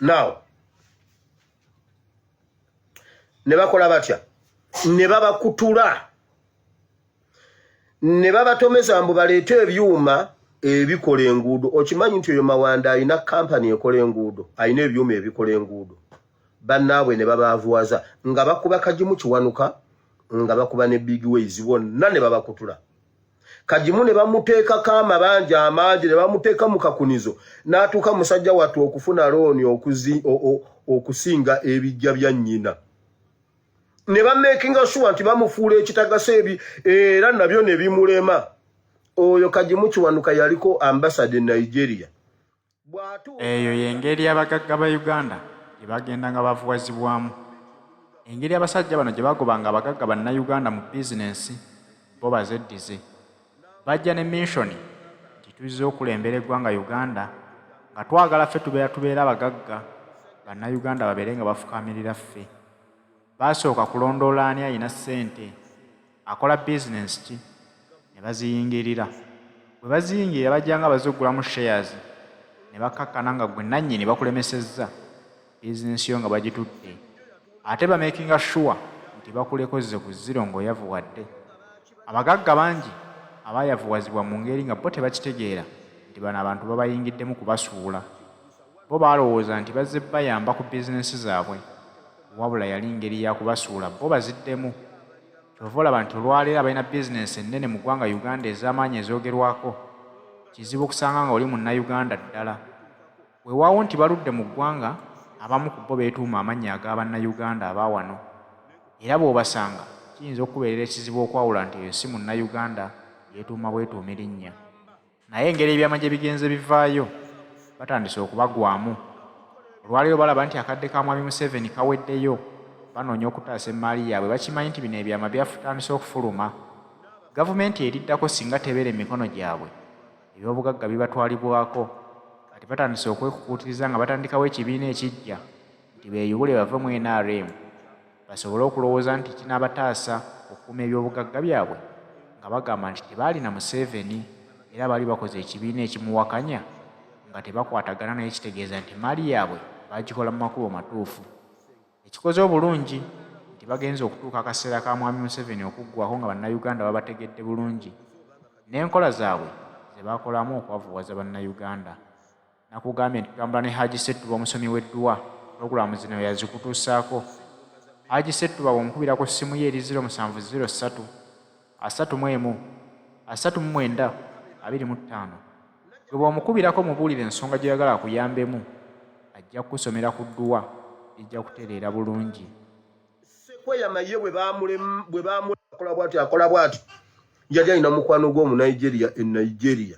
Now ne bakola batya ne babakutula ne babatomeza mbu baleete ebyuma ebikola enguudo. Okimanyi nti oyo Mawanda alina kampani ekola enguudo, alina ebyuma ebikola enguudo. Bannaabwe ne babaavuwaza nga bakuba Kagimu Kiwanuka nga bakuba ne Big Ways bonna ne babakutula. Kagimu ne bamuteekako amabanja amangi ne bamuteeka mu kakunizo n'atuuka musajja wattu okufuna looni okusinga ebijja bya nnyina. Ne bamakinga sure nti bamufuula ekitagasa era nabyo ne bimulema. Oyo Kagimu Kiwanuka yaliko ambassador Nigeria. Eyo y'engeri abagagga ba Uganda gye bagenda nga bavuwazibwamu. Engeri abasajja bano gye bagobanga abagagga bannayuganda mu bizinensi bo bazeddize. Bajja ne mission nti tuzze okulembera eggwanga Uganda nga twagala ffe tubeera abagagga bannayuganda babeere nga bafukaamirira ffe. Basooka kulondoola ani alina ssente akola bizinensi ki ne baziyingirira. Bwe baziyingirira bajjanga baziggulamu shares ne bakakkana nga gwe nannyini bakulemesezza bizinensi yo nga bagitutte. Ate bamakinga sure nti bakulekozze ku zero ng'oyavuwadde. Abagagga bangi abaayavuwazibwa mu ngeri nga bo tebakitegeera nti bano abantu babayingiddemu kubasuula. Bo baalowooza nti bazze bayamba ku bizinensi zaabwe, wabula yali ngeri ya kubasuula bo baziddemu. Kyova olaba nti olwaleero abalina bizinensi ennene mu ggwanga Uganda ez'amaanyi ezoogerwako, kizibu okusanga nga oli munnayuganda ddala. Weewaawo nti baludde mu ggwanga, abamu ku bo beetuuma amannya ag'abannayuganda abaawano, era bw'obasanga kiyinza okubeerera ekizibu okwawula nti oyo si munnayuganda, yeetuuma bwetuuma erinnya. Naye engeri ebyama gye bigenze bivaayo, batandise okubagwamu. Olwaleero balaba nti akadde ka Mwami Museveni kaweddeyo, banoonya okutaasa emmaali yaabwe. Bakimanyi nti bino ebyama byatandise okufuluma. Gavumenti eriddako singa tebeera emikono gyabwe, ebyobugagga bibatwalibwako. Kati batandise okwekukuutiriza nga batandikawo ekibiina ekijja nti beeyubule bave mu NRM basobole okulowooza nti kinaabataasa okukuuma ebyobugagga byabwe, nga bagamba nti tebaalina Museveni era baali bakoze ekibiina ekimuwakanya nga tebakwatagana naye kitegeeza nti maali yaabwe baagikola mu makubo matuufu. Ekikoze obulungi nti bagenze okutuuka akaseera ka Mwami Museveni okuggwako nga bannayuganda babategedde bulungi n'enkola zaabwe ze baakolamu okwavuwaza bannayuganda. Nakugambye nti tutambula ne Haji Ssettuba omusomi w'edduwa, pulogulaamu zino yazikutuusaako. Haji Ssettuba bw'omukubira ku ssimu ye eri 0703 31 39 25. Gwe bw'omukubirako mubuulire ensonga gy'oyagala akuyambemu, ajja kukusomera ku dduwa, ejja kutereera bulungi. Sekweyama ye bwe baamukola bw'ati akola bw'ati, yali alina mukwano gw'Omunigeria e Nigeria.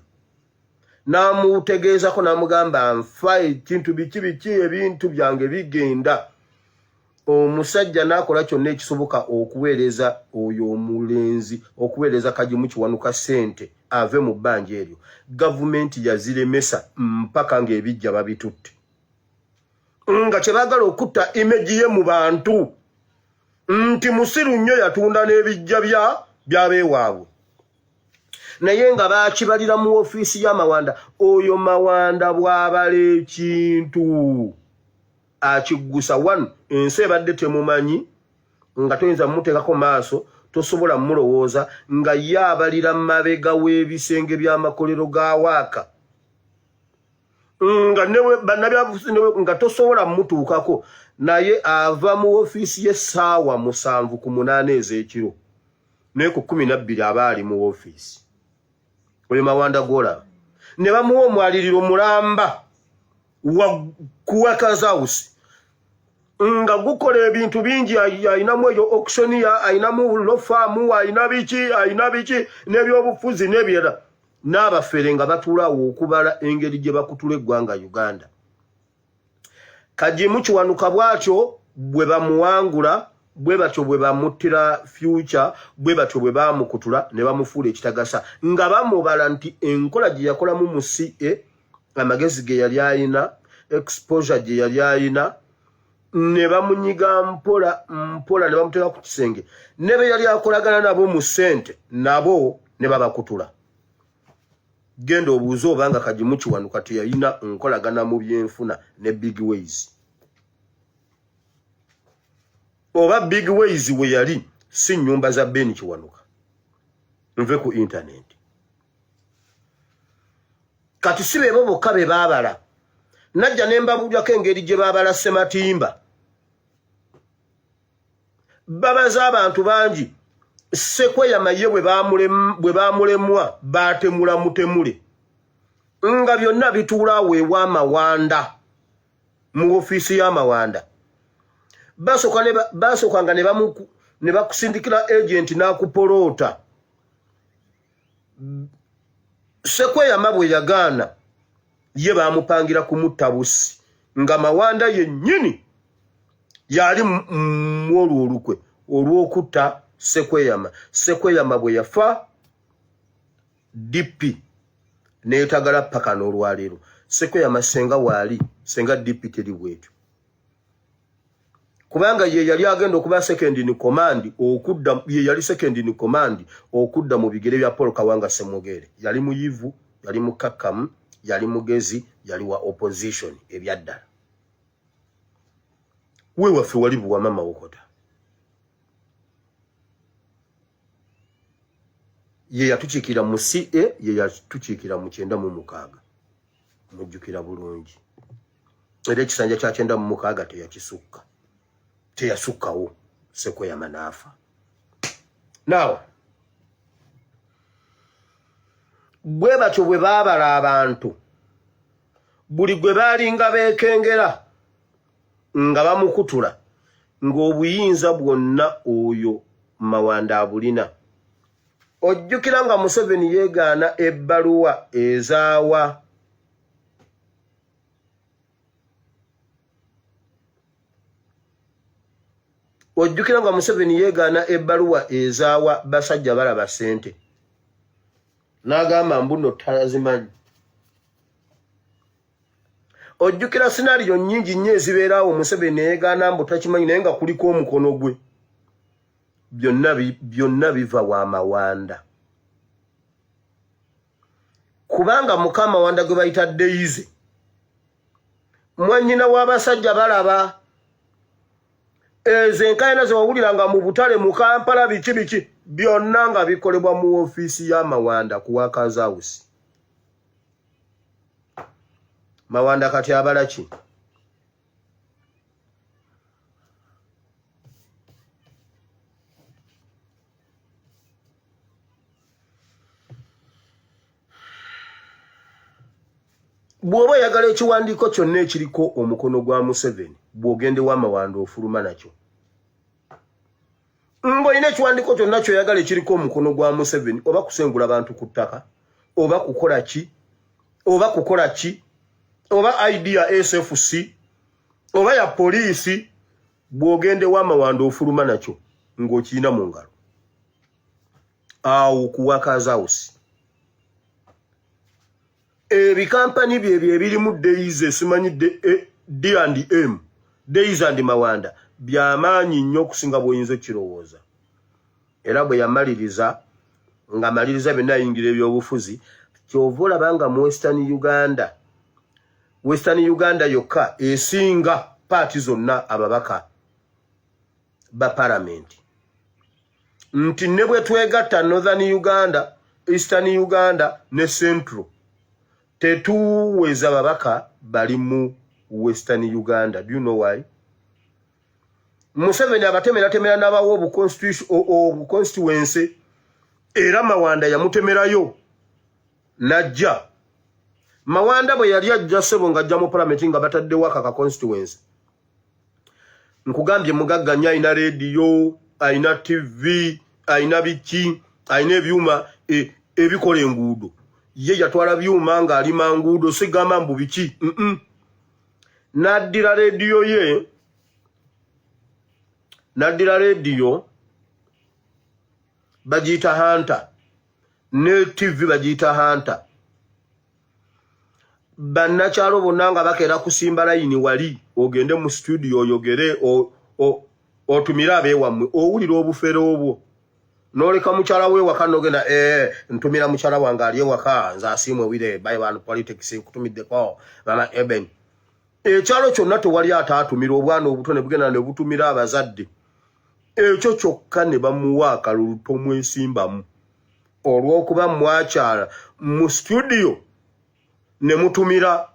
N'amutegeezako n'amugamba nfa ekintu biki ebintu byange bigenda. Omusajja n'akola kyonna ekisoboka okuweereza oyo omulenzi, okuweereza Kagimu Kiwanuka ssente ave mu bbanja eryo. Gavumenti yaziremesa mpaka ng'ebijja babitutte. Nga kye baagala okutta imeji ye mu bantu nti musiru nnyo yatunda n'ebijja by'abeewaabwe. Naye nga baakibalira mu ofiisi ya Mawanda. Oyo Mawanda bw'abala ekintu akiggusa wano, ensi ebadde temumanyi nga toyinza mmuteekako maaso, tosobola mmulowooza nga ye abalira mabega w'ebisenge by'amakolero ga Waaka, nga bannabyabufuzi nga tosobola mmutuukako, naye ava mu ofiisi ye essaawa 7 ku 8 ez'ekiro, naye ku 12 aba ali mu ofiisi. Oyo Mawanda gw'olaba. Ne bamuwa omwaliriro mulamba ku Workers House nga gukola ebintu bingi. Ayinamu eyo auctioneer, ayinamu law firm, ayina biki n'ebyobufuzi n'ebirala. N'abafere nga batuulaawo okubala engeri gye bakutula eggwanga Uganda. Kagimu Kiwanuka bw'atyo bwe bamuwangula, bwe batyo bwe bamuttira future, bwe batyo bwe bamukutula ne bamufuula ekitagasa, nga bamubala nti enkola gye yakolamu mu CA, amagezi ge yali ayina, exposure gye yali ayina, ne bamunyiga mpola ne bamuteeka ku kisenge, ne be yali akolagana nabo mu ssente nabo ne babakutula. genda obuuze obanga Kagimu Kiwanuka teyalina nkolagana mu byenfuna ne Big Ways. Oba Big Ways we yali si nnyumba za Ben Kiwanuka. Nve ku internet. Kati sibe bo bokka be baabala. Najja ne mbabulyako engeri gye baabala Ssematimba. Babaza abantu bangi. Sekweyama ye bwe baamulemwa baatemula mutemule. Nga byonna bituula weewa Mawanda. Mu ofiisi y'Amawanda. Baasokanga ne bakusindikira agent n'akupolota. Sekweyama bwe yagaana ye baamupangira kumutta busi nga Mawanda yennyini yali mu olwo olukwe olw'okutta Sekweyama bwe yafa DP neetagala paka n'olwaleero. Sekweyama senga waali senga DP teri bwetyo. Kubanga ye yali agenda okuba second in command okudda ye yali second in command okudda mu bigere bya Paul Kawanga Semogere. Yali muyivu, yali mukakkamu, yali mugezi, yali wa opposition ebyaddala. We waffe wali buwa mama Wokota. Ye yatukiikira mu CA, ye yatukiikira mu 96. Mujjukira bulungi. Era ekisanja kya 96 teyakisukka. Teyasukkawo Sekweyama n'afa. Now, bwe batyo bwe baabala abantu buli gwe baalinga beekengera nga bamukutula ng'obuyinza bwonna oyo Mawanda abulina. Ojjukira nga Museveni yeegaana ebbaluwa ezaawa Ojjukira nga Museveni yeegaana ebbaluwa ezaawa basajja balaba ssente. N'agamba mbuno talazimanyi. Ojjukira scenario nnyingi nnyo ezibeerawo Museveni yeegaana mbu takimanyi naye nga kuliko omukono gwe. Byonna biva wa Mawanda. Kubanga muka Mawanda gwe bayita Daisy. Mwannyina w'abasajja balaba. Ezenkayina ze wawuliranga mu butale mu Kampala biki byonna nga bikolebwa mu ofiisi ya Mawanda ku Workers House. Mawanda kati abala ki? Bw'oba oyagala ekiwandiiko kyonna ekiriko omukono gwa Museveni bw'ogende wa Mawanda ofuluma nakyo. Ng'olina ekiwandiiko kyonna ky'oyagala ekiriko omukono gwa Museveni oba kusengula abantu ku ttaka oba kukola ki oba ID ya SFC oba ya poliisi bw'ogende wa Mawanda ofuluma nakyo ng'okiyina mu ngalo. Awo ku Workers House. Ebikampani byebyo ebirimu Daisy simanyi D&M, Daisy and Mawanda byamaanyi nnyo okusinga bw'oyinza okukirowooza. Era bwe yamaliriza ng'amaliriza byonna ayingira ebyobufuzi kyova olaba nga mu Western Uganda yokka esinga paati zonna ababaka ba palamenti. Nti ne bwe twegatta Northern Uganda, Eastern Uganda ne Central tetuweza babaka bali mu Western Uganda. Do you know why? Museveni abatemera n'abawo obuconstituency era Mawanda yamutemerayo najja. Mawanda bwe yali ajja ssebo ng'ajja mu parliament nga bataddewo akaka constituency. Nkugambye mugagga nnyo ayina radio, ayina TV, ayina biki, ayina ebyuma ebikola enguudo. Ye yatwala byuma ng'alima nguudo sigamba mbu biki. Naddira radio bagiyita Hunter ne TV bagiyita Hunter. Bannakyalo bonna nga bakeera kusimba layini wali ogende mu studio oyogere otumire abeewammwe owulira obufere obwo noleka mukyala we waka nogenda ntumira mukyala wange ali ewaka nze asiimwe wire bayibanu politics nkutumiddeko mama Eben ekyalo kyonna tewali ataatumira obwana obuto ne bugenda ne butumira abazadde ekyo kyokka ne bamuwa akalulu tomwesimbamu olw'okuba mwakyala mu studio ne mutumira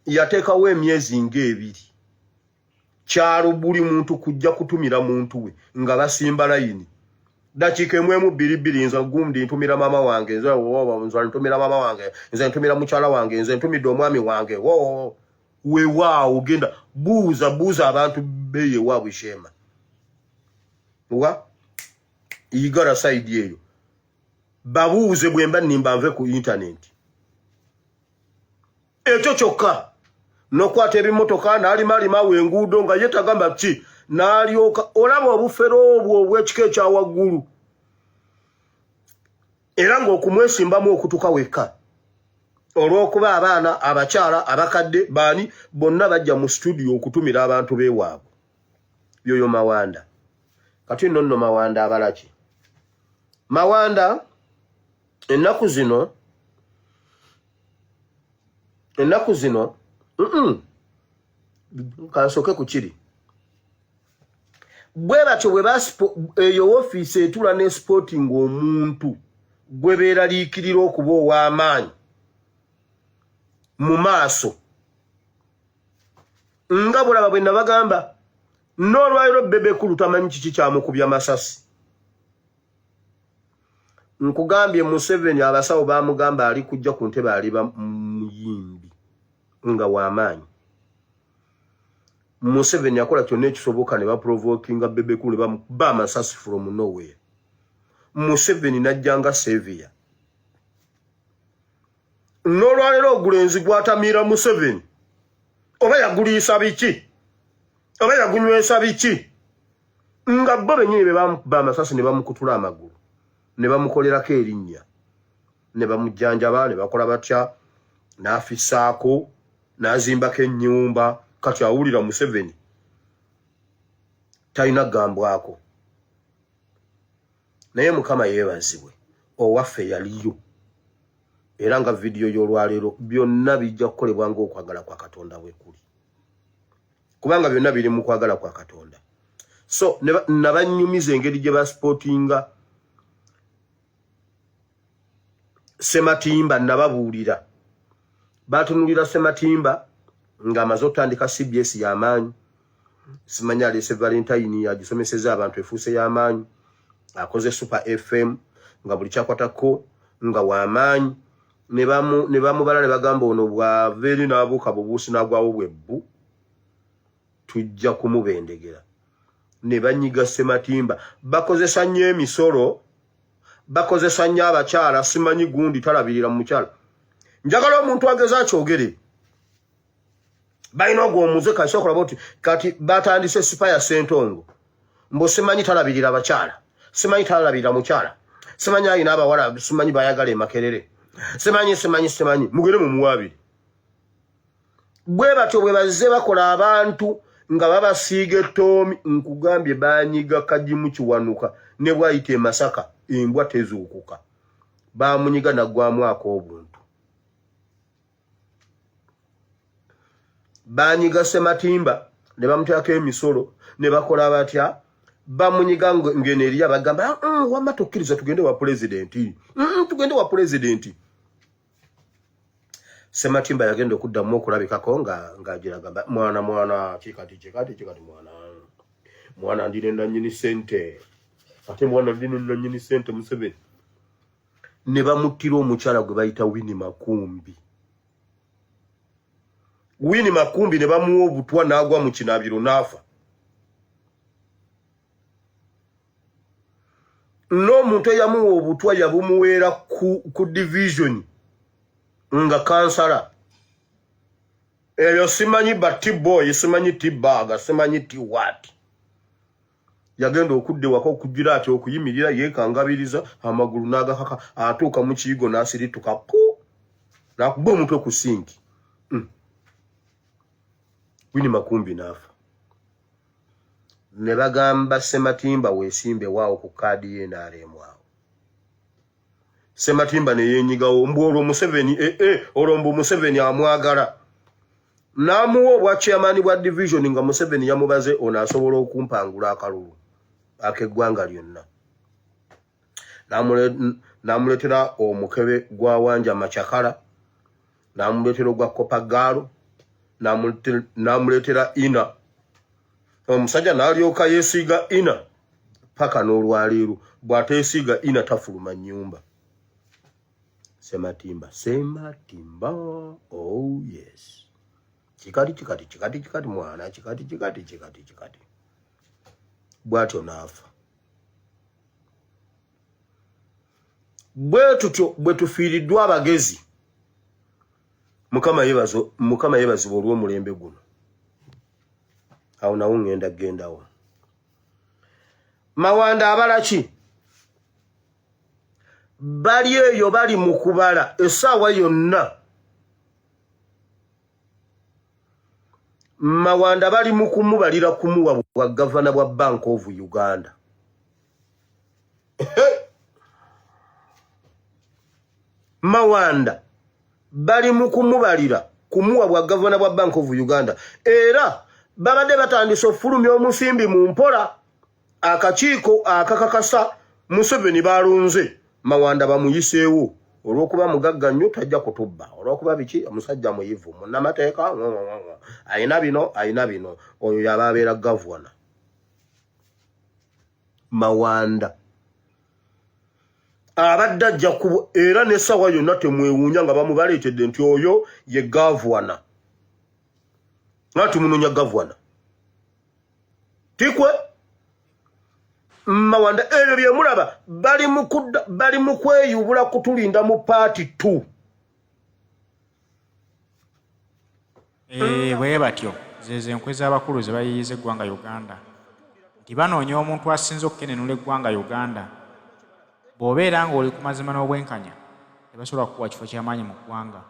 yateekawo emyezi ng'ebiri kyalo buli muntu kujja kutumira muntu we nga basimba layini dakiika emwemu bbiri nza gundi ntumira mama wange nze ntumira mama wange nze ntumira mukyala wange nze ntumidde omwami wange weewaawo genda buuza abantu beye waabwe shema igara saidi eyo babuuze bwemba nimba nve ku internet ekyo kyokka nokwata ebimotoka n'alimalima wenguudo nga ye tagamba ki n'alyoka olaba obufere obwo obw'ekika ekya waggulu era ng'okumwesimbamu okutuka wekka olw'okuba abaana abakyala abakadde baani bonna bajja mu studio okutumira abantu beewaabwe yoyo Mawanda kati nno Mawanda abalaki Mawanda ennaku zino kansoke ku kiri bwe batyo bwe eyo ofiisi etula ne sporting omuntu gwe beeraliikirira okuba ow'amaanyi mu maaso nga bulaba bwe nabagamba n'olwaliro Bebekulu tamanyi kiki kyamukubya masasi nkugambye Museveni abasawo baamugamba ali kujja ku ntebe aliba muyimbi nga w'amaanyi Museveni yakola kyonna ekisoboka ne baprovokinga Bebekulu ne bamukuba amasasi from nowhere Museveni najjanga Sevilla n'olwaliro ogulenzi gwatamiira Museveni oba yaguliisa biki oba yagunywesa biki nga bo bennyini be bamukuba amasasi ne bamukutula amagulu ne bamukolerako erinnya ne bamujjanjaba ne bakola batya n'afisaako n'azimbako ennyumba kati awulira Museveni talina gambwako naye Mukama yeebazibwe owaffe yaliyo era nga vidiyo y'olwaleero byonna bijja kukolebwa ng'okwagala kwa Katonda bwe kuli kubanga byonna biri mu kwagala kwa Katonda so nabanyumiza engeri gye basportinga Sematimba nababuulira batunulira Sematimba ng'amaze otandika CBS y'amaanyi simanyi aleese Valentine yagisomeseza abantu efuuse y'amaanyi akoze Super FM nga buli kyakwatako nga w'amaanyi ne bamubala ne bagamba ono bw'ava eri n'abuuka bubuusi n'agwawo bwebbu tujja kumubendegera ne banyiga Sematimba bakozesa nnyo emisolo bakozesa nnyo abakyala simanyi gundi talabirira mu mukyala njagala omuntu ageza akyogere balina ogw'omuze kasi okulaba oti kati batandise sipa ya Ssentongo mbo simanyi talabirira abakyala simanyi talabirira mukyala simanyi ayina abawala simanyi bayagala emakerere simanyi mugere mu muwabiri bwe batyo bwe bazze bakola abantu nga babasiiga ettoomi nkugambye banyiga Kagimu Kiwanuka ne bwayita e Masaka embwa tezuukuka bamunyiga naggwamwako obuntu banyiga Sematimba ne bamuteekako emisolo ne bakola batya bamunyiga ng'eneriya bagamba wamma tokkiriza tugende wa pulezidenti tugende wa pulezidenti Sematimba yagenda okuddamu okulabikako ng'agira gamba mwana kikati mwana ndine nannyini ssente ate mwana ndine nannyini ssente Museveni ne bamuttira omukyala gwe bayita Winnie Makumbi ne bamuwa obutwa n'agwa mu kinabiro n'afa n'omuntu eyamuwa obutwa yabumuweera ku division nga kansala eyo simanyi T-boy simanyi T-bag simanyi T-what yagenda okudde waka okugira ati okuyimirira yeekangabiriza amagulu n'agakaka atuuka mu kiyigo n'asirituka n'akuba omutwe ku sinki Winnie Makumbi n'afa ne bagamba Sematimba weesimbe waawo ku kaadi ye n'aleemu awo. Sematimba ne yeenyigawo mbu olwo Museveni olwo mbu Museveni amwagala. N'amuwa obwa chairman bwa division nga Museveni yamubaze ono asobola okumpangula akalulu ak'eggwanga lyonna. N'amuleetera omukebe gwa Wanja Machakala, n'amuleetera ogwa Kopagaalo, n'amuleetera Ina. Omusajja n'alyoka yeesiiga Ina paka n'olwaleero bw'ateesiiga Ina tafuluma nnyumba. Sematimba oh yes. Chikati mwana chikati bwatyo n'afa. Bwe tutyo bwe tufiiriddwa abagezi. Mukama yeebazibwa olw'omulembe guno. Awo nawo ngenda gendawo. Mawanda abalaki bali eyo bali mu kubala essaawa yonna. Mawanda bali mu kumubalira kumuwa bwa gavana bwa Bank of Uganda. Mawanda bali mu kumubalira kumuwa bwa gavana bwa Bank of Uganda. Era babadde batandise ofulumya omusimbi mu mpola akakiiko akakakasa Museveni balonze. Mawanda bamuyiseewo olw'okuba mugagga nnyo tajja kutubba. Olw'okuba biki omusajja muyivu munnamateeka ayina bino oyo yaba abeera gavana. Mawanda abadde ajja kubo era n'essaawa yonna temwewuunya nga bamubaleetedde nti oyo ye gavana. Nga tumunonya gavana. Tikwe Mawanda ebyo bye mulaba bali mu kweyubula kutulinda mu paati 2. Bwe batyo zeze enkwe z'abakulu ze bayiyiza eggwanga Uganda nti banoonya omuntu asinze okukenenula eggwanga Uganda. Bw'obeera ng'oli ku mazima n'obwenkanya tebasobola kukuwa kifo ky'amaanyi mu ggwanga.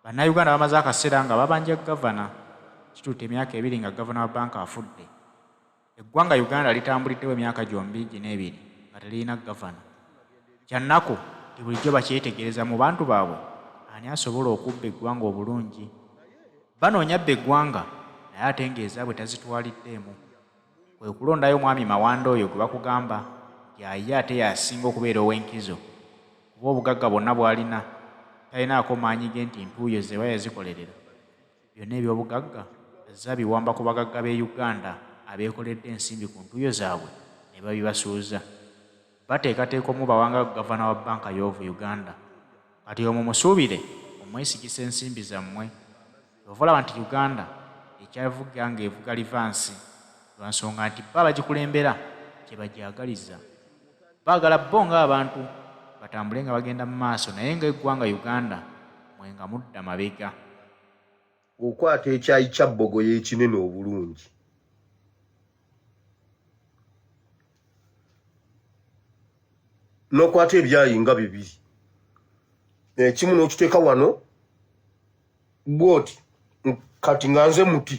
Bannayuganda bamaze akaseera nga babanja gavana kituuta emyaka 2 nga gavana wa banka afudde. Eggwanga Uganda litambuliddewo emyaka gyombi n'ebiri nga terina gavana. Kyannaku ti bulijjo bakyetegereza mu bantu baabwe ani asobola okubba eggwanga obulungi. Banoonya bba eggwanga naye ate ng'ezaabwe tazitwaliddeemu. Kwe kulondayo mwami Mawanda oyo gwe bakugamba yaye ate yasinga okubeera ow'enkizo kuba obugagga bwonna bw'alina talinaako maanyi ge nti mpuuyo ze yazikolerera. Byonna eby'obugagga azza biwamba ku bagagga b'e Uganda abeekoledde ensimbi ku ntuuyo zaabwe ne babibasuuza. Bateekateeka omubawanga gavana wa banka y'ovu Uganda. Kati omwo musuubire omwesigisa ensimbi zammwe. Ova olaba nti Uganda ekyavuga ng'evuga livansi lwa nsonga nti bba bagikulembera kye bagyagaliza. Baagala bo ng'abantu batambule nga bagenda mu maaso naye ng'eggwanga Uganda mwe nga mudda mabega. Okwata ekyayi kya bbogoya ekinene obulungi. N'okwata ebyayi nga 2. Ekimu n'okiteeka wano bwoti kati nga nze muti.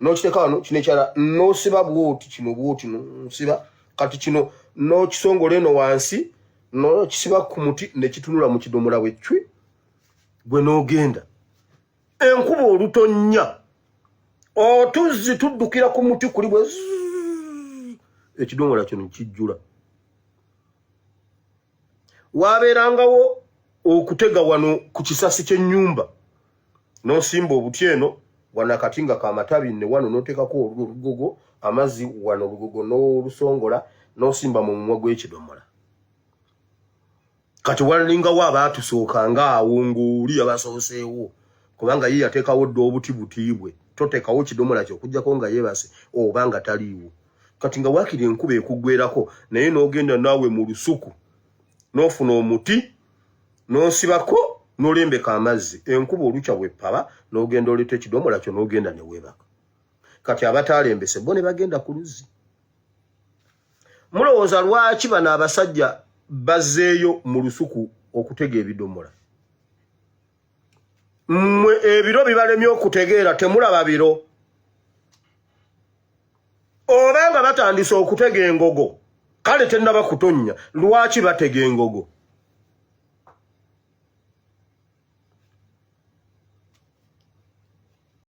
N'okiteeka wano kino ekyala n'osiba bwoti kino bwoti n'osiba kati kino n'okisongola eno wansi n'okisiba ku muti ne kitunula mu kidomola w'ecwi gwe n'ogenda. Enkuba olutonnya otuzzi tuddukira ku muti kuli bwe ekidomola kino kijjula. Waabeerangawo okutega wano ku kisasi ky'ennyumba n'osimba obuti eno wano akatinga kamatabi ne wano n'oteekako olugogo amazzi wano olugogo n'olusongola n'osimba mu mumwa gw'ekidomola. Kati walingawo abaatusooka ng'awo ng'oli abasooseewo kubanga ye yateekawo dda obuti butiibwe toteekawo kidomola ky'okuggyako nga yeebase oba nga taliiwo. Kati nga waakiri enkuba ekuggwerako naye n'ogenda naawe mu lusuku n'ofuna omuti n'osibako n'olembeka amazzi enkuba olukya bw'epaba n'ogenda oleeta ekidomola kyo n'ogenda ne weebaka. Kati abataalembese bo ne bagenda ku luzzi. Mulowooza lwaki bano abasajja bazzeeyo mu lusuku okutega ebidomola? Mmwe ebiro bibalemye okutegeera temulaba biro. obanga batandise okutega engogo kale tennaba kutonya lwaki batega engogo